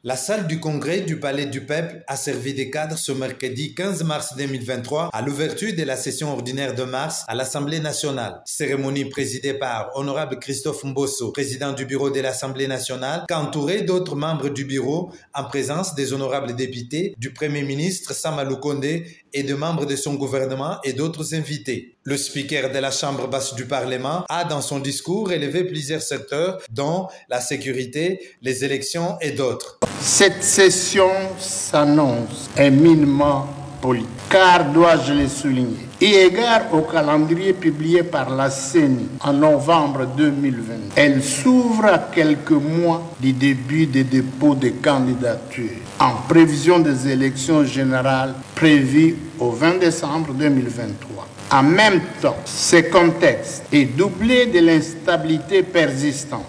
La salle du congrès du Palais du Peuple a servi de cadre ce mercredi 15 mars 2023 à l'ouverture de la session ordinaire de mars à l'Assemblée nationale. Cérémonie présidée par Honorable Christophe Mbosso, président du bureau de l'Assemblée nationale, qu'entouré d'autres membres du bureau en présence des honorables députés, du Premier ministre Samalou Kondé et de membres de son gouvernement et d'autres invités. Le speaker de la Chambre basse du Parlement a dans son discours élevé plusieurs secteurs dont la sécurité, les élections et d'autres. Cette session s'annonce éminemment politique, car, dois-je le souligner, eu égard au calendrier publié par la CENI en novembre 2020, elle s'ouvre à quelques mois du début des dépôts de candidatures, en prévision des élections générales prévues au 20 décembre 2023. En même temps, ce contexte est doublé de l'instabilité persistante.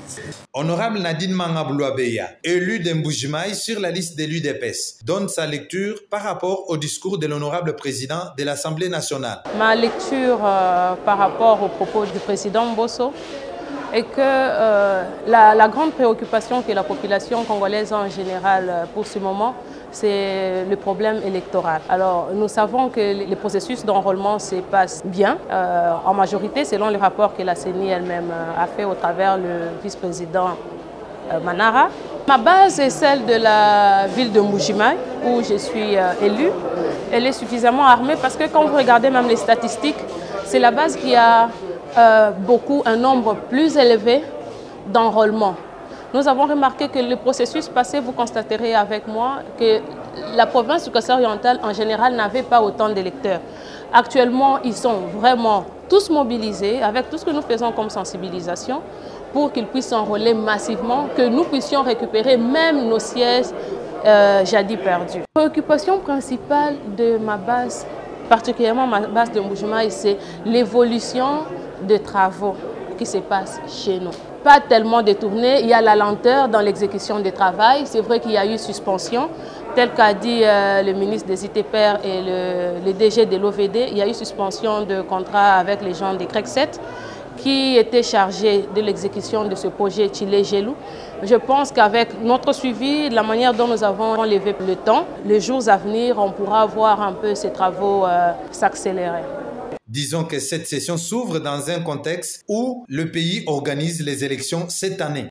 Honorable Nadine Mangaboulouabeya, élu d'Mboujimaï sur la liste d'élus d'EPES, donne sa lecture par rapport au discours de l'honorable président de l'Assemblée nationale. Ma lecture par rapport aux propos du président Mbosso est que la grande préoccupation que la population congolaise a en général pour ce moment, c'est le problème électoral. Alors, nous savons que les processus d'enrôlement se passent bien, en majorité, selon le rapport que la CENI elle-même a fait au travers le vice-président Manara. Ma base est celle de la ville de Mbujimaï, où je suis élue. Elle est suffisamment armée parce que quand vous regardez même les statistiques, c'est la base qui a un nombre plus élevé d'enrôlement. Nous avons remarqué que le processus passé, vous constaterez avec moi que la province du Kasaï-Oriental en général n'avait pas autant d'électeurs. Actuellement, ils sont vraiment tous mobilisés avec tout ce que nous faisons comme sensibilisation pour qu'ils puissent s'enrôler massivement, que nous puissions récupérer même nos sièges jadis perdus. La préoccupation principale de ma base, particulièrement ma base de Mbujimaï, c'est l'évolution des travaux qui se passent chez nous. Pas tellement détourné, il y a la lenteur dans l'exécution du travail. C'est vrai qu'il y a eu suspension, tel qu'a dit le ministre des ITPR et le DG de l'OVD, il y a eu suspension de contrat avec les gens des CREC7 qui étaient chargés de l'exécution de ce projet Chile-Gelou. Je pense qu'avec notre suivi, la manière dont nous avons levé le temps, les jours à venir, on pourra voir un peu ces travaux s'accélérer. Disons que cette session s'ouvre dans un contexte où le pays organise les élections cette année.